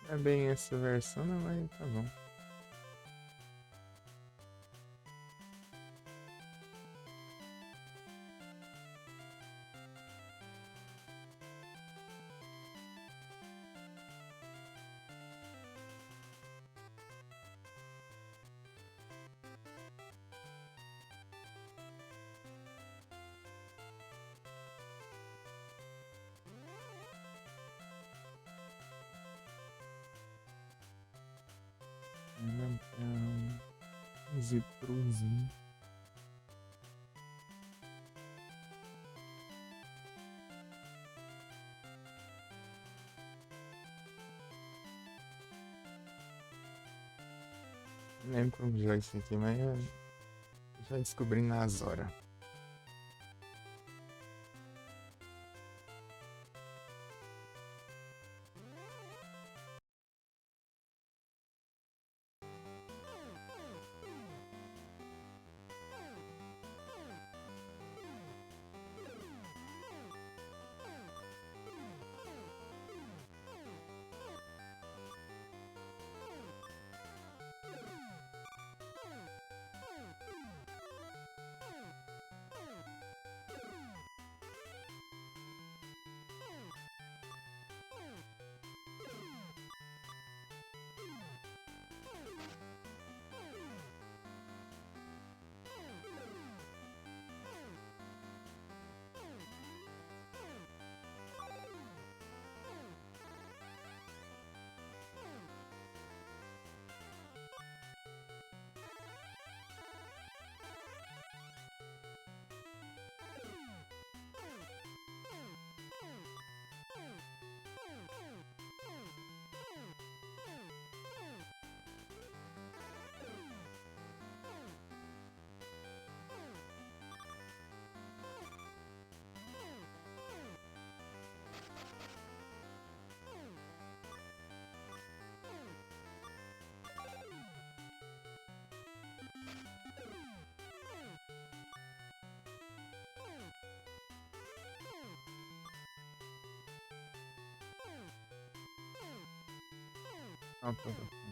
É bem essa versão, né? Mas tá bom. Zipruzinho. Não lembro como joga isso aqui, mas eu já descobri nas horas. Ah, pronto.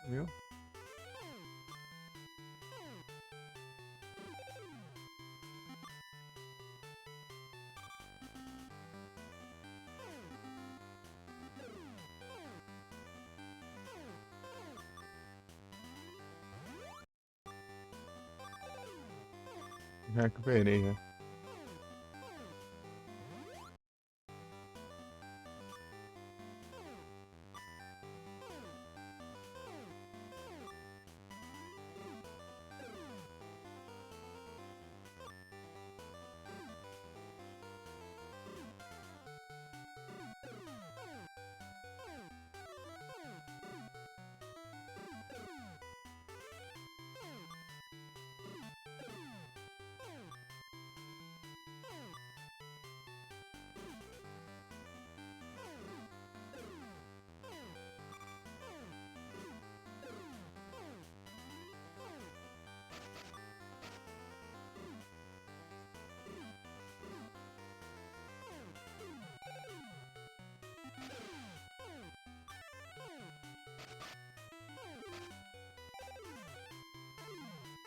Viu? Já recuperei, já.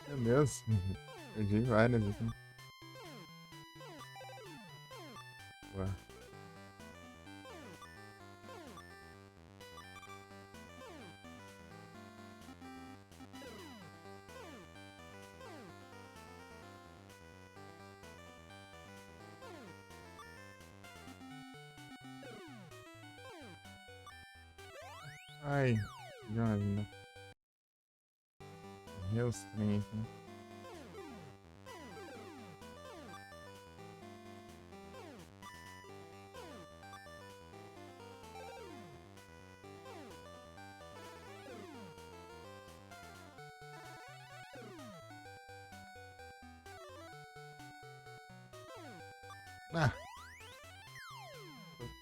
Meu Deus. Perdi várias aqui. Ué. Ai, Jorge, meus trem aqui. Ah,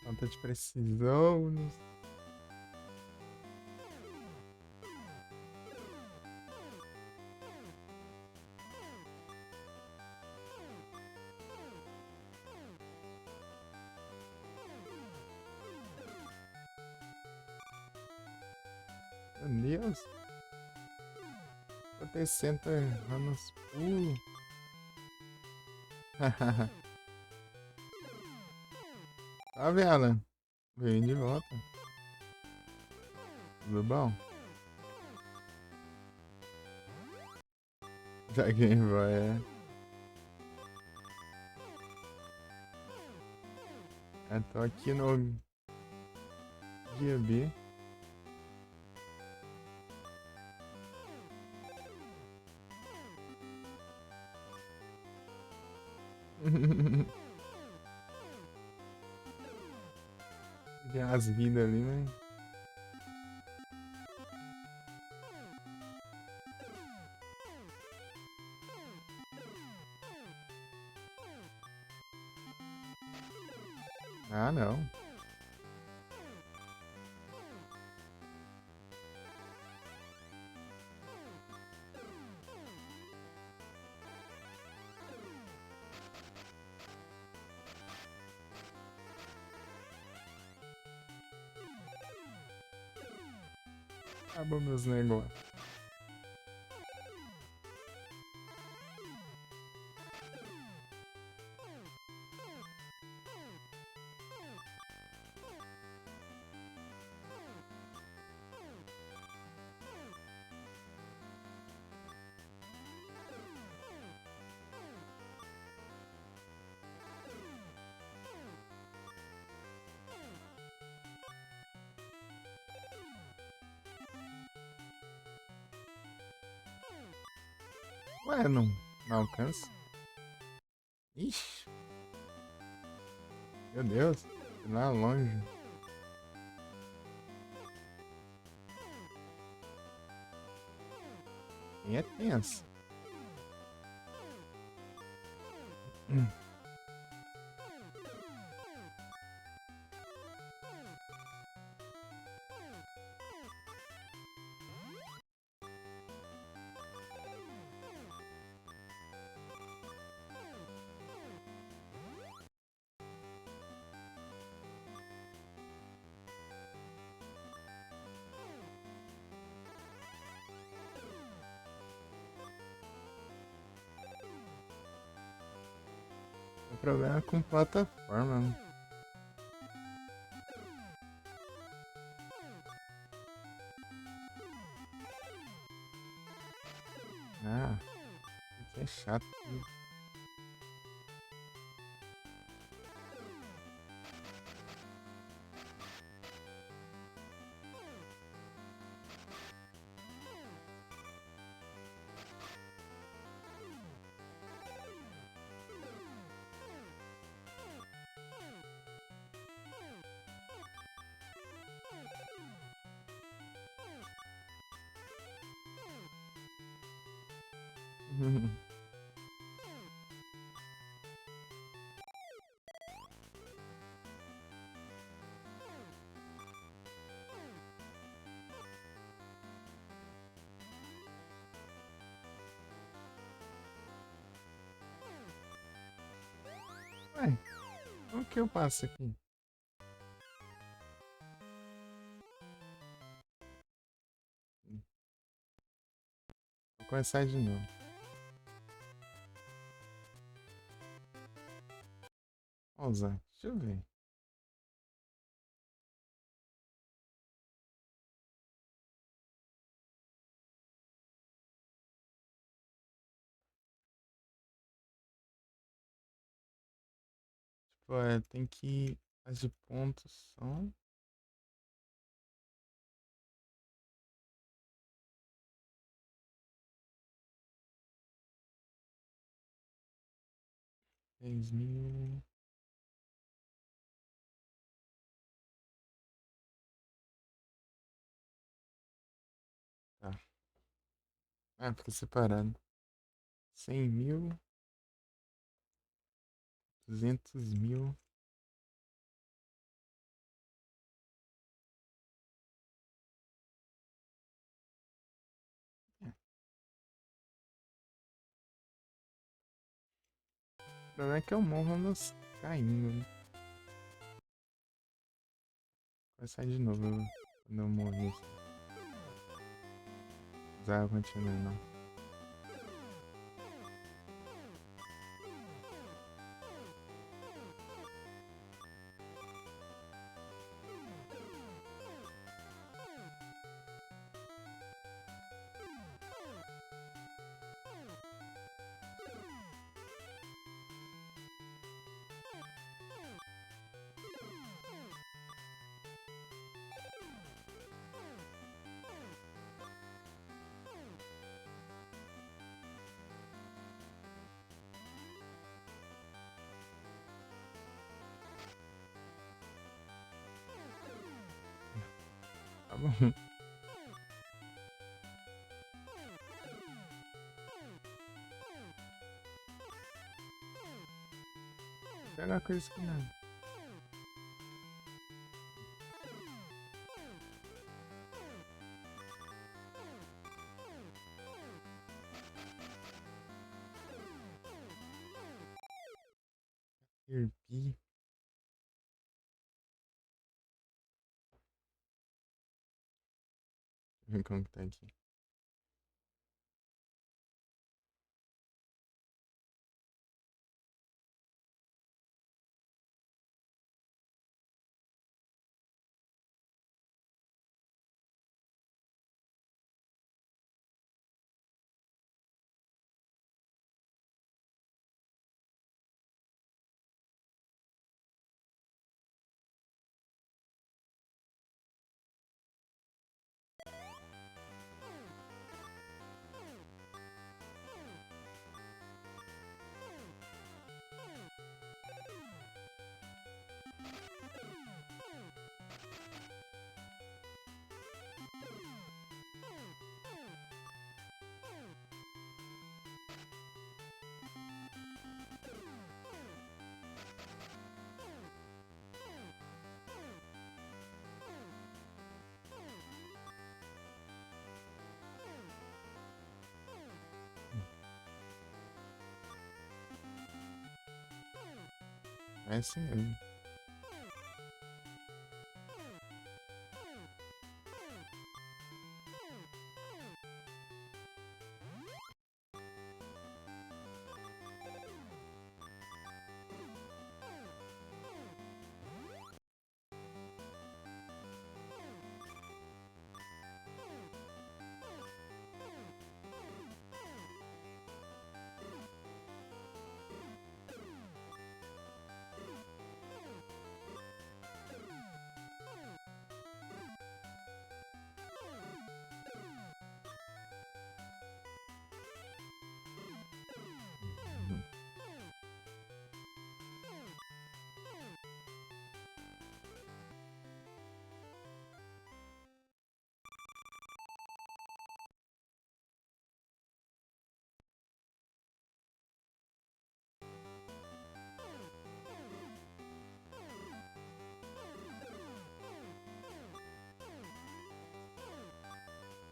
falta de precisão. Meu Deus. Acontecendo, errando os pulos. Tá vendo? Veio de volta. Tudo bom? Já Game Boy, é. Eu tô aqui no Guia B. Tem as vidas ali, né? Ah, não. Acabou meus negócios. Ué, não alcança? Ixi, meu Deus. Lá longe. Quem é tenso? O problema é com plataforma, né? Ah, isso é chato. Ué, como que eu passo aqui? Vou começar de novo. Pausar. Deixa eu ver. Tipo, tem que. As de pontos são. Seis mil. Tá. Ah, fica separado. 100 mil. 200 mil. É, o problema é que eu morro nos caindo, né? Vai sair de novo quando eu morrer. Usar continuar não. Tá bom. Pega uma coisa que não. Kirby. Deixa eu ver como que tá aqui. É assim mesmo.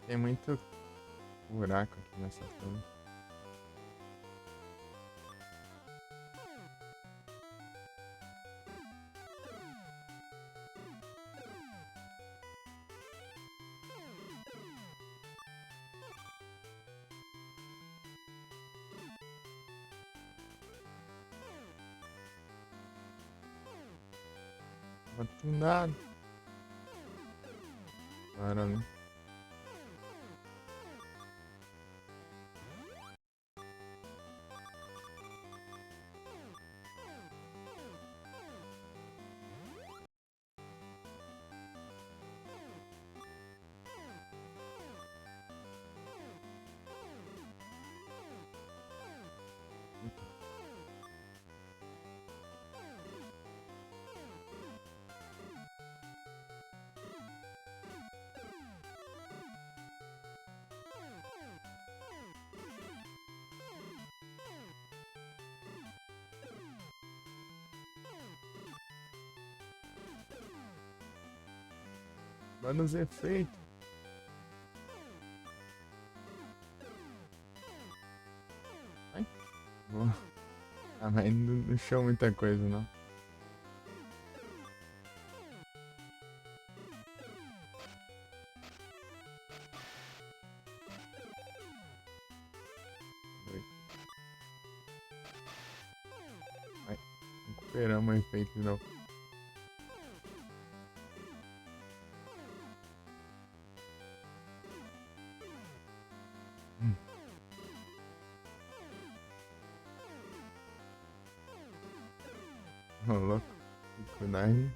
Tem muito buraco aqui nessa torre. Oportunidade. Claro, né? Vai nos efeitos. Ai. Boa. Ah, mas não show muita coisa, não. Ai. Recuperamos o efeito de novo. Ô, louco. Cuidado.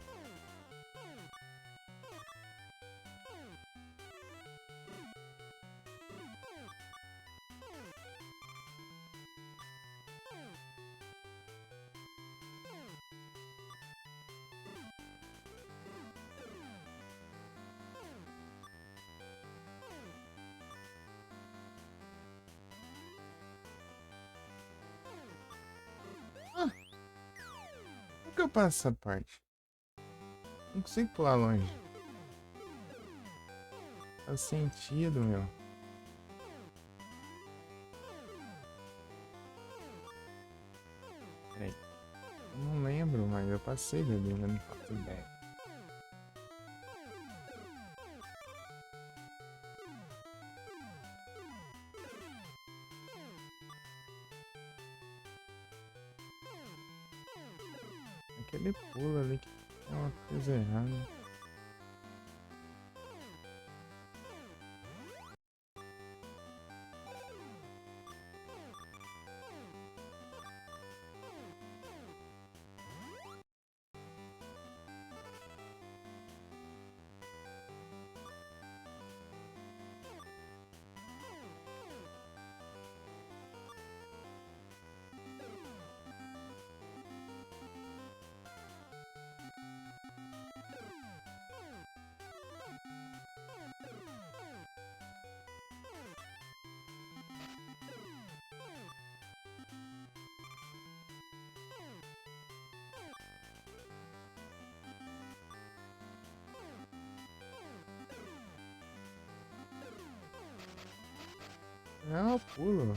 Como que eu passo essa parte? Não consigo pular longe. Faz sentido, meu. Peraí. Eu não lembro, mas eu passei dali, mas não faço ideia. Aquele pulo ali que é uma coisa errada. Não, pulo.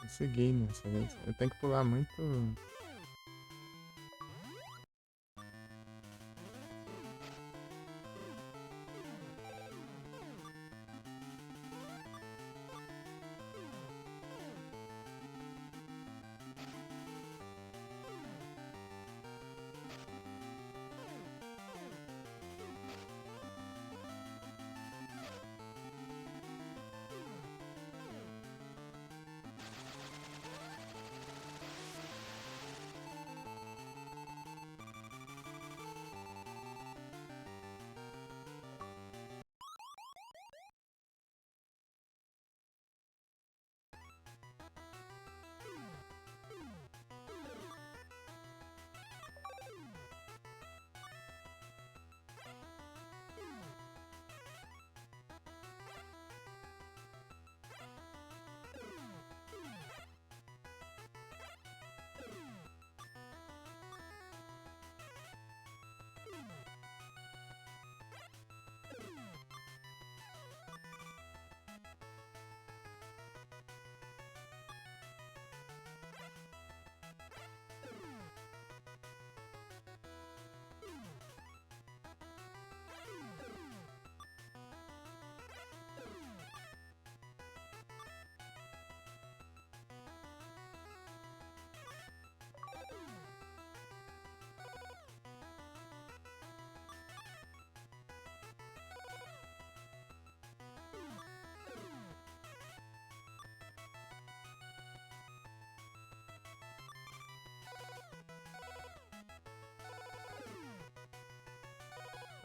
Consegui nessa vez. Eu tenho que pular muito.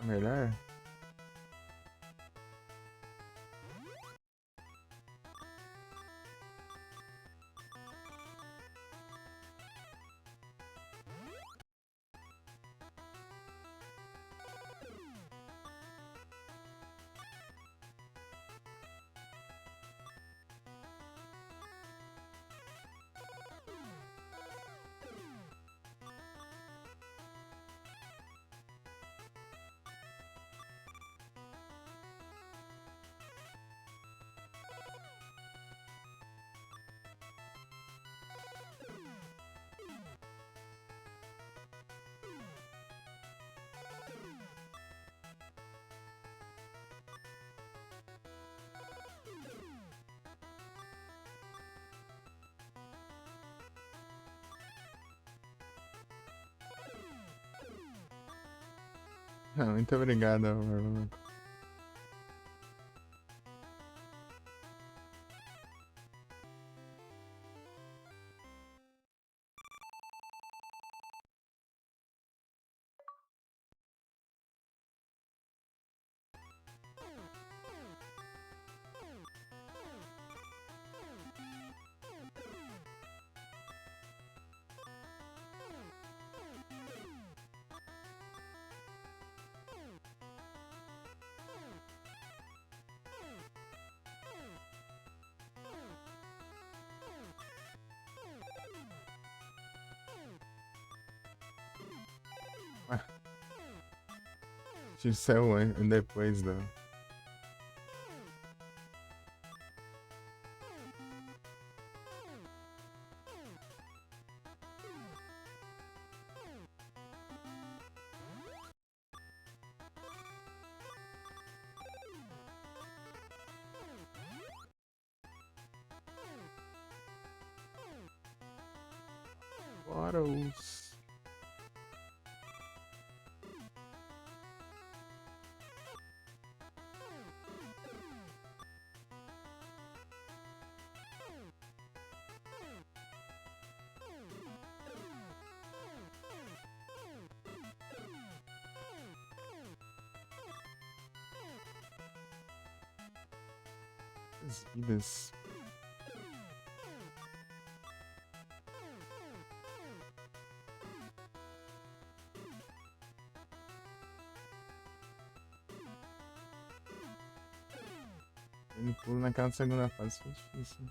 Melhor? Não, muito obrigado, Marlon. Céu depois da. Bora os. As vidas. Ele pula naquela segunda fase, foi difícil.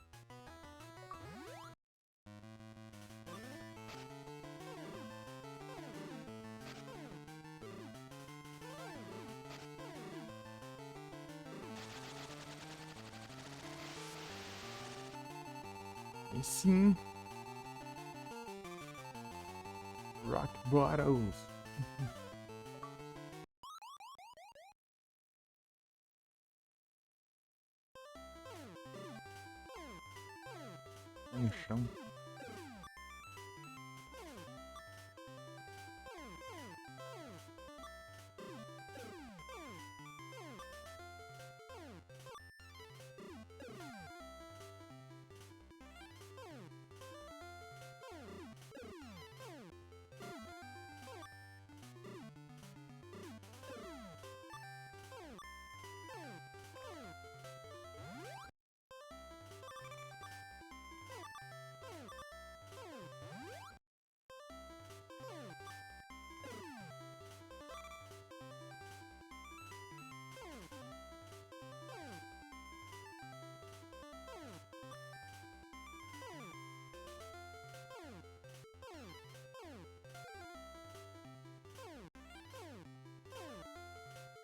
E sim. Rock Bottles. No chão.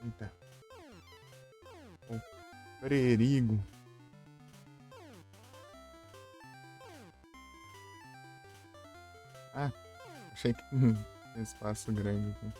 Eita. O perigo. Ah, achei que tinha espaço grande aqui.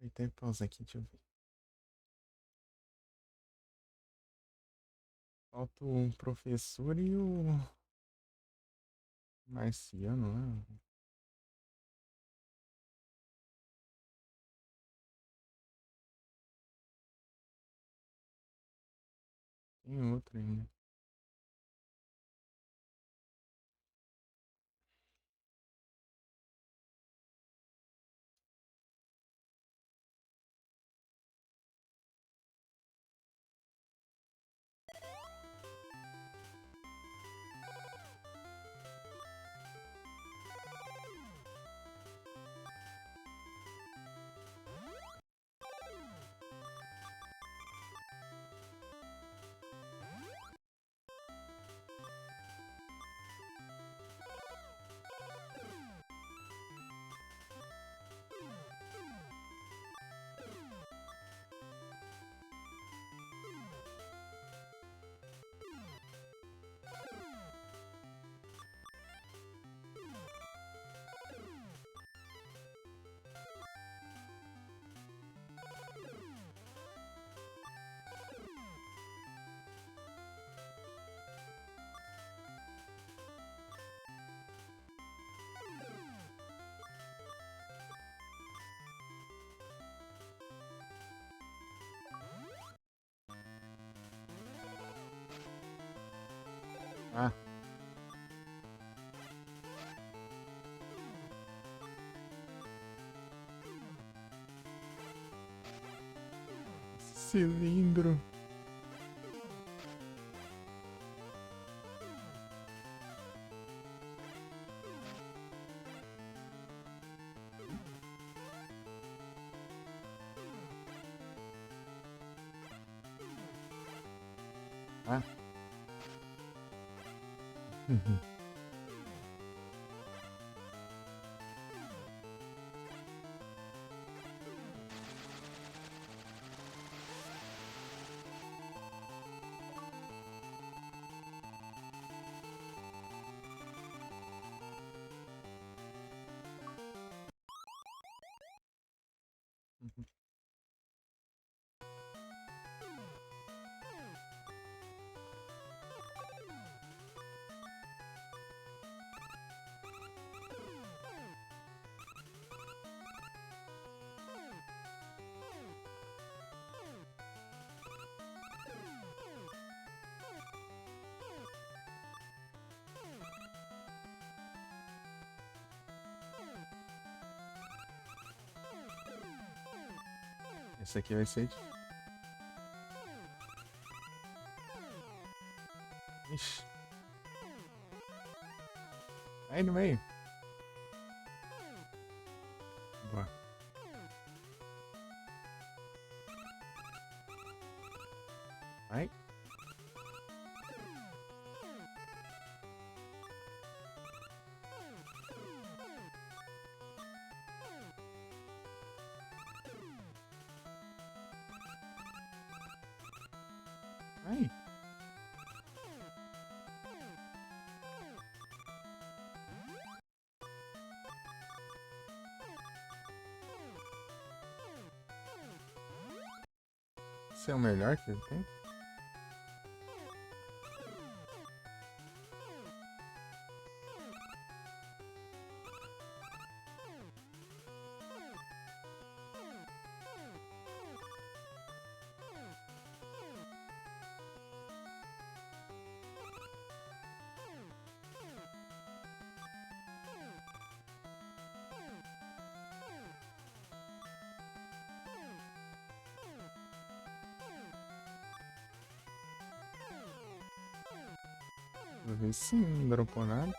Apertei pausa aqui, deixa eu ver. Falta o professor e o Marciano, né? Tem outro ainda. Ah, cilindro. Ah. Esse aqui vai ser. Ixi. Aí no meio. Boa. Vai. Vai. Esse é o melhor que ele tem? Vou ver se não dropou nada.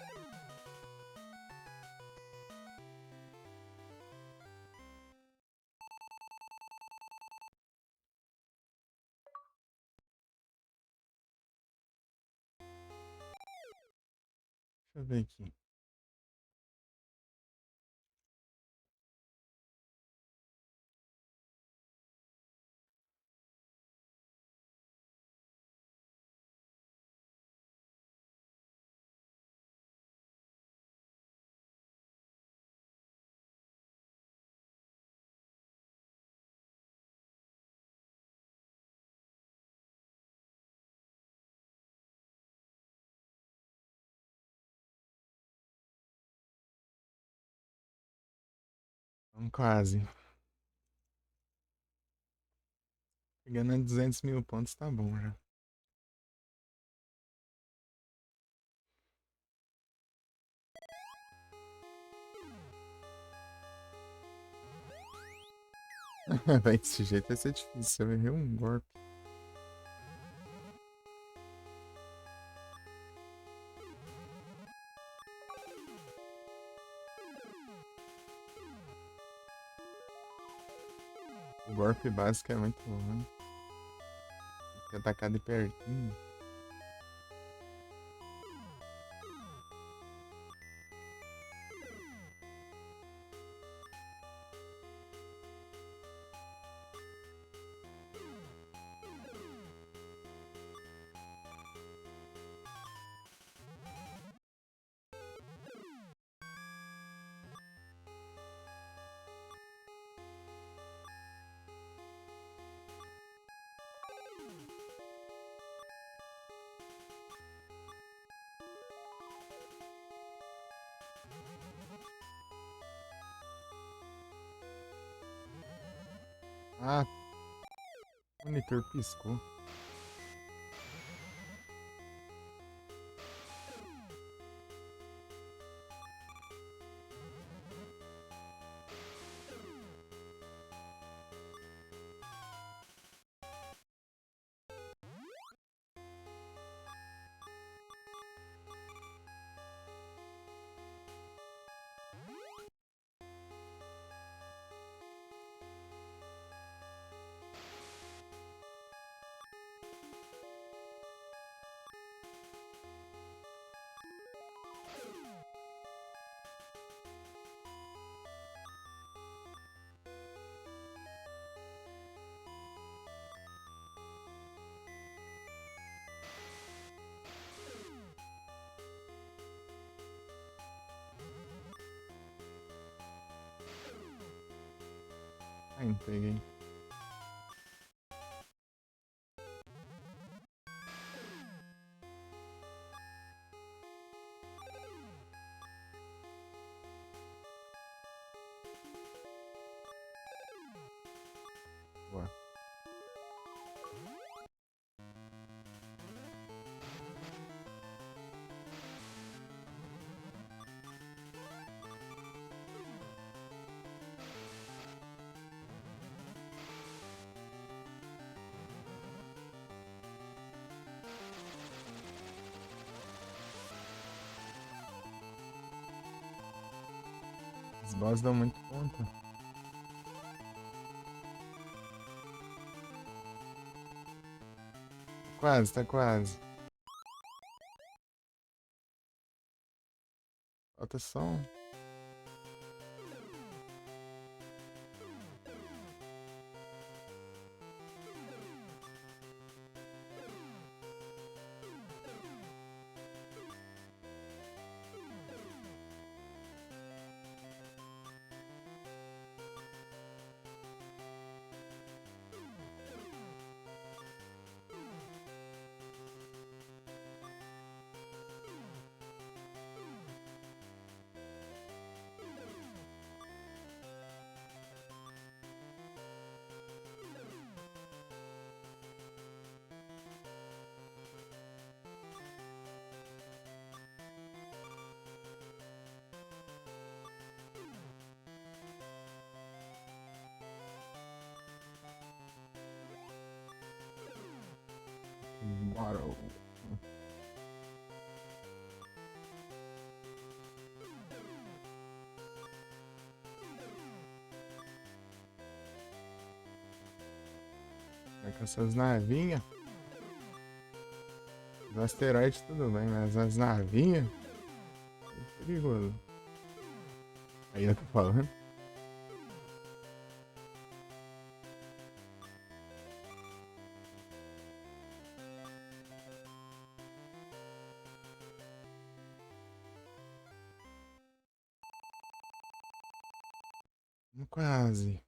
Deixa eu ver aqui. Quase. Chegando a 200 mil pontos tá bom já. Vai, desse jeito vai ser difícil. Eu errei um golpe. O golpe básico é muito bom, né? Tem que atacar de pertinho. Ah, o monitor piscou. Ai, não peguei. Boa. Os boss dão muito ponto. Quase, tá quase. Falta só um. Bora. É com essas navinhas. Os asteroides tudo bem, mas as navinhas é perigoso. Aí eu tô falando. Quase.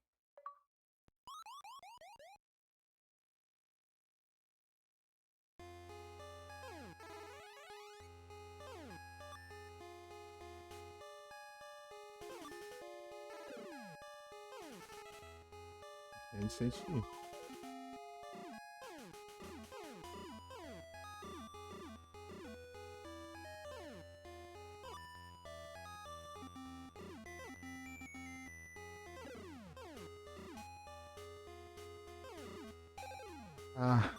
É de sentir. Ah.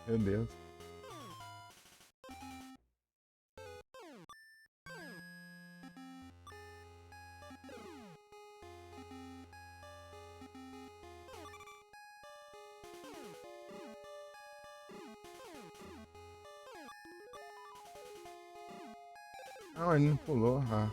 Meu Deus. Não, ele não pulou. Ah.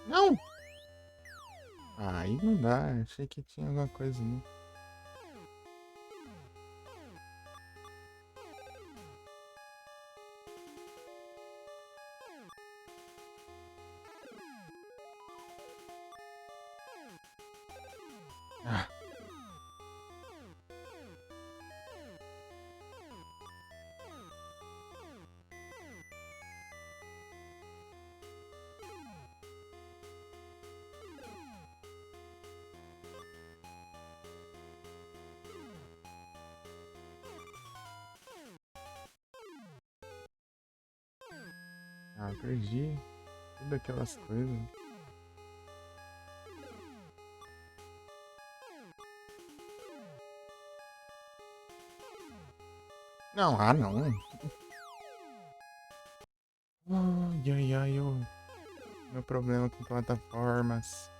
Não! Aí não dá. Achei que tinha alguma coisa ali. Ah. Ah, perdi tudo aquelas coisas. Não, ah não. Ai, ai, ai, meu problema com plataformas.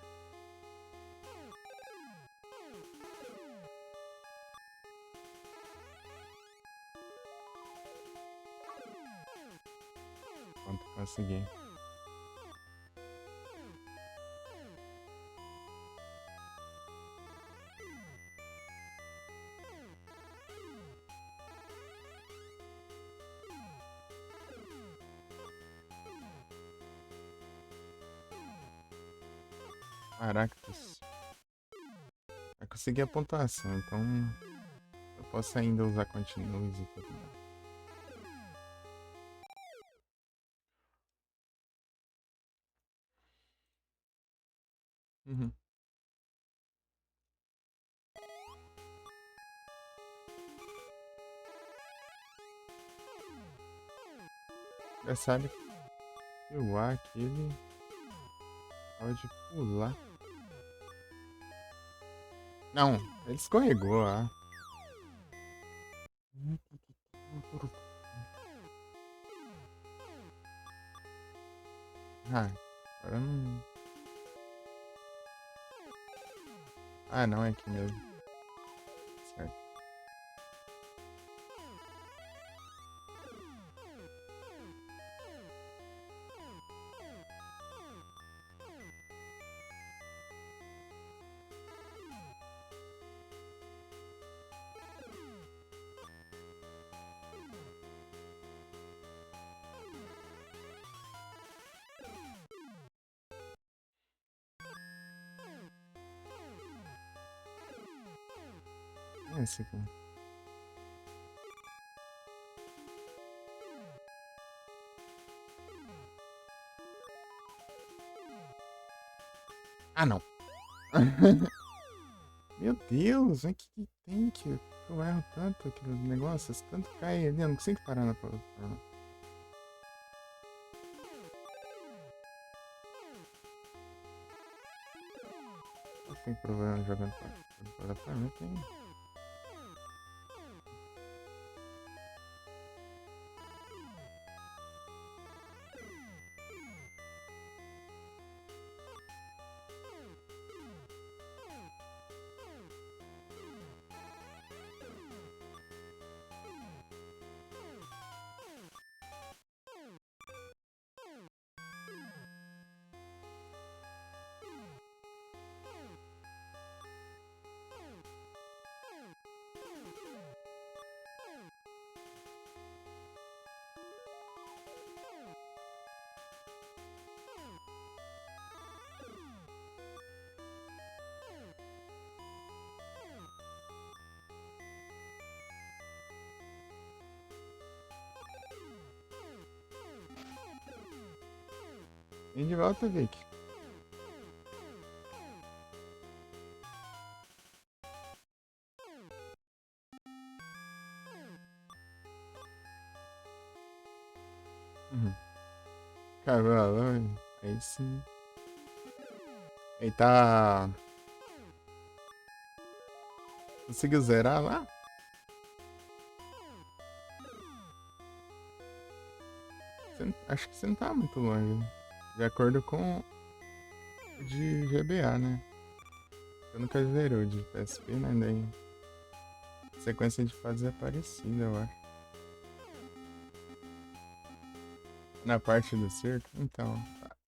Pronto, consegui. Caracas. Vai conseguir a pontuação, então eu posso ainda usar continues e tudo mais. Uhum. Engraçado que o ar aqui, ele pode pular. Não, ele escorregou, ah. Ah, agora não. Ah, não, é aqui mesmo. Certo. nessa aqui. Ah, não. Meu Deus, o que tem que eu erro tanto aquele negócio? Se tanto cai ali, eu não consigo parar na plataforma. Tem problema jogando plataforma? Tem. Vem de volta, Vic. Cavalo, aí sim. Eita. Conseguiu zerar lá? Acho que você não tá muito longe. De acordo com o de GBA, né? Eu nunca zerei o de PSP, né? Daí a sequência de fases é parecida, eu acho. Na parte do circo, então.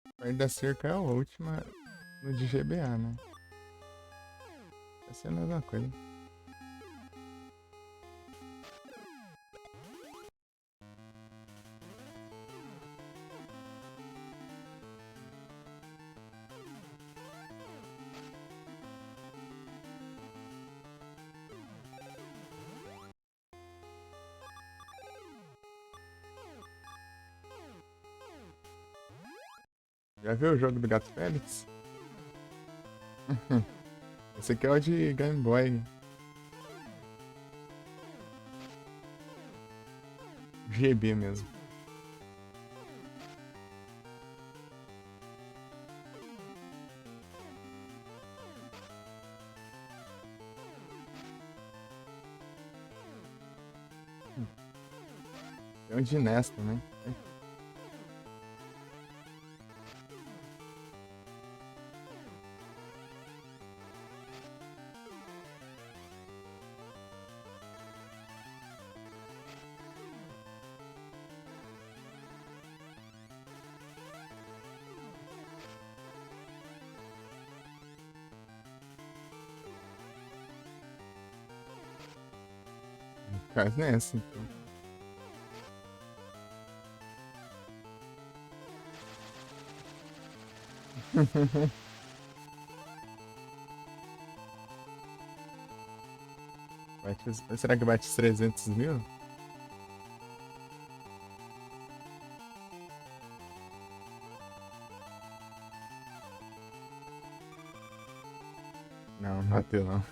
A parte da cerca é a última no de GBA, né? Vai ser a mesma coisa. Já viu o jogo do Gato Félix? Esse aqui é o de Game Boy. GB mesmo. É um de NES também. Faz nessa, então. Será que bate os 300 mil? Não, não bateu não.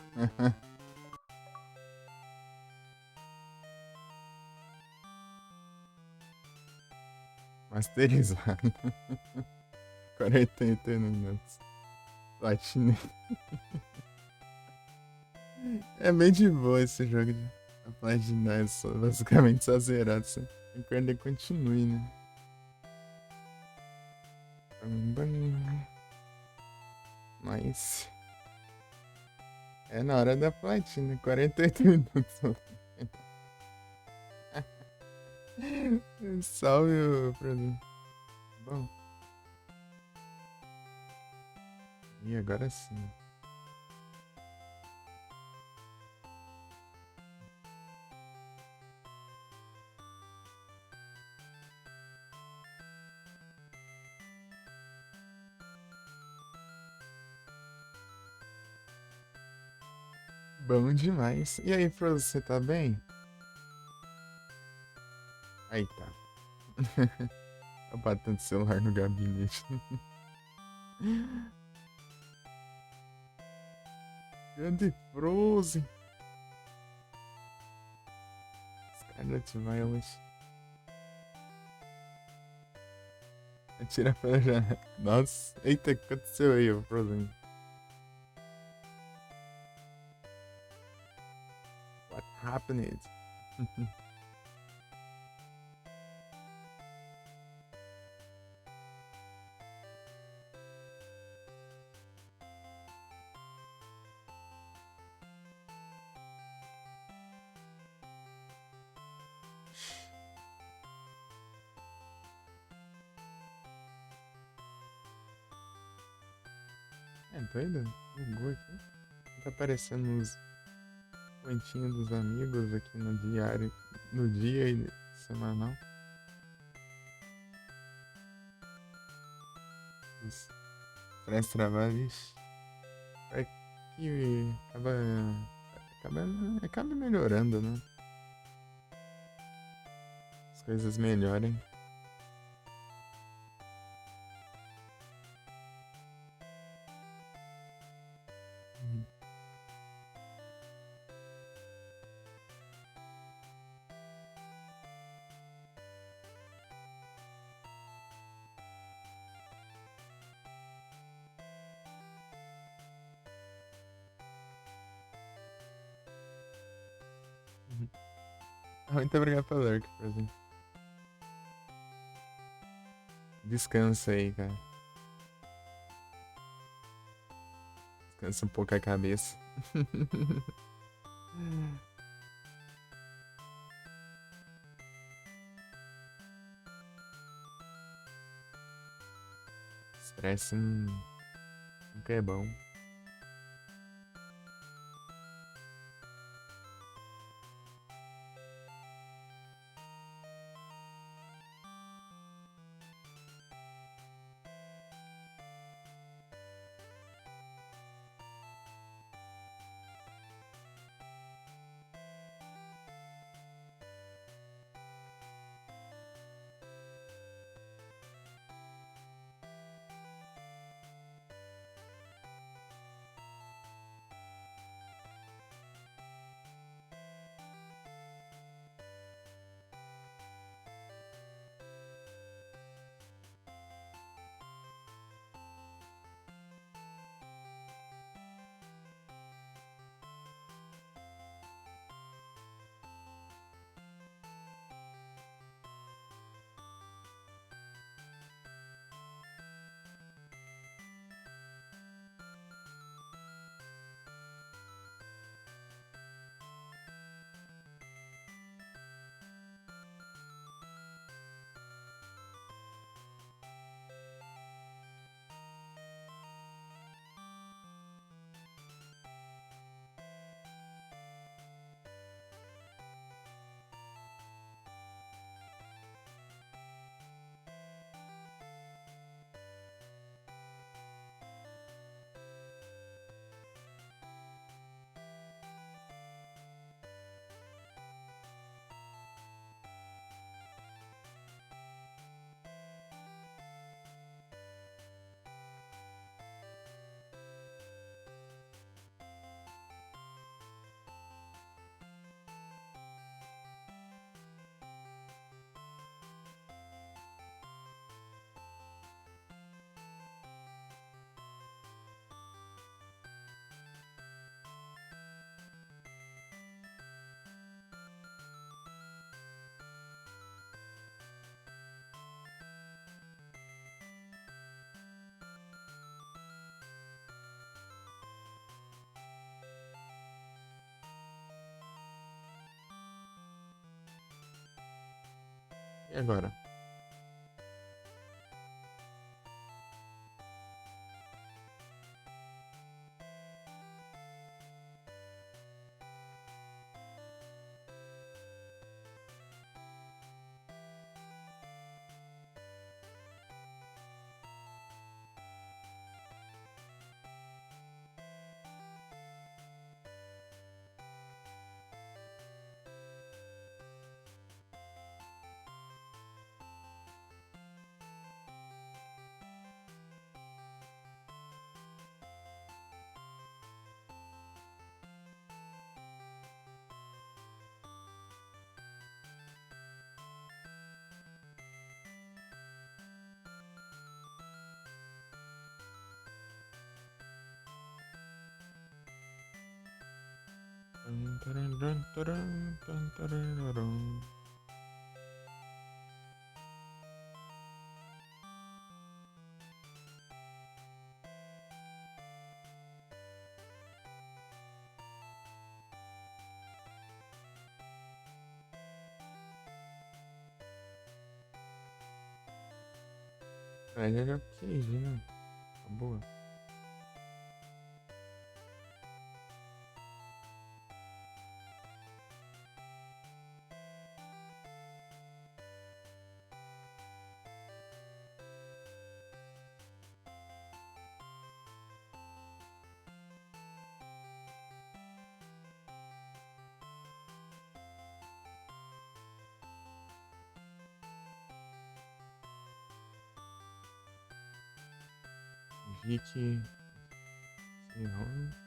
Masterizado. 48 minutos. Platinei. É bem de boa esse jogo de platinar, basicamente só zerado. Você tem que perder continue, né? Bam, bam. Mas. É na hora da platina, 48 minutos. Salve o produto. Bom. E agora sim. Bom demais. E aí, Frozen, você tá bem? Aí tá. Eu batendo o celular no gabinete. Grande Frozen. Scarlet Violet. Atira pela janela. Nossa, eita, o que aconteceu aí, ô Frozen? What happened? É doido? Bugou aqui. Tá aparecendo os pontinhos dos amigos aqui no diário, no dia e semanal. Os estresse trabalhos. Vai que acaba, acaba melhorando, né? As coisas melhorem. Uhum. Uhum. Muito obrigado pelo lurk, por exemplo. Descansa aí, cara. Descansa um pouco a cabeça. Estresse nunca é bom. E agora? Já já fiz, né? Tá boa. Vicky. Senhor.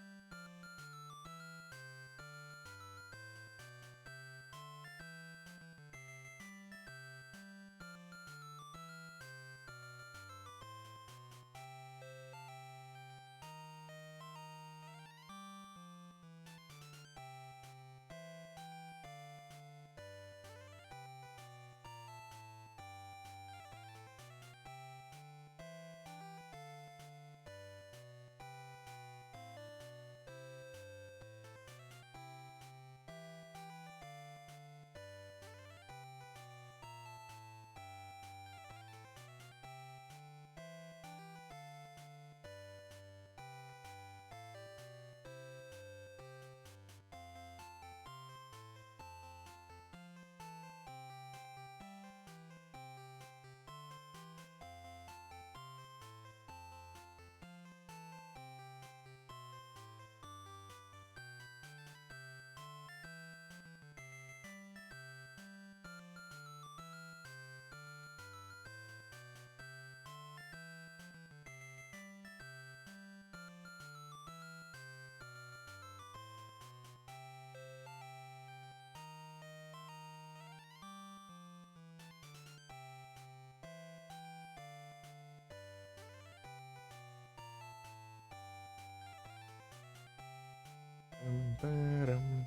Param.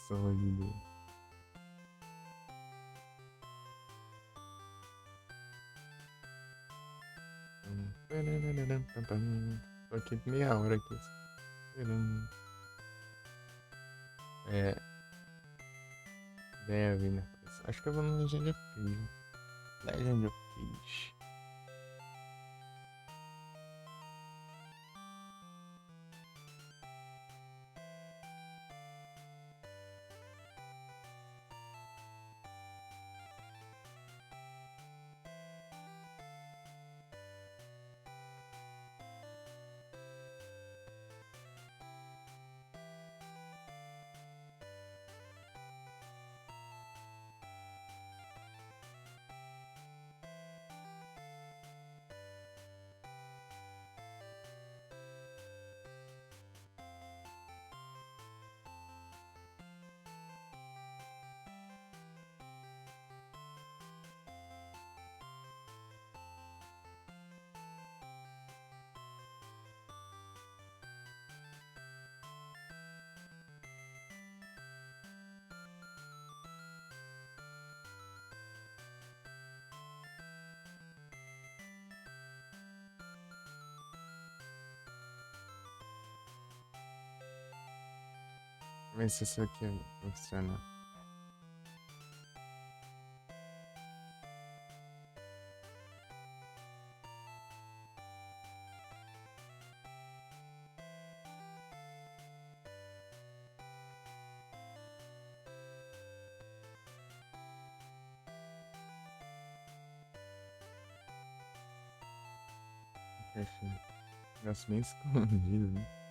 Sólido. Tô aqui meia hora aqui esperando. É. Deve, né? Acho que eu vou no Legend of Fish. Legend of Fish. Ver se isso aqui funciona. Perfeito. Negócio bem escondido, né?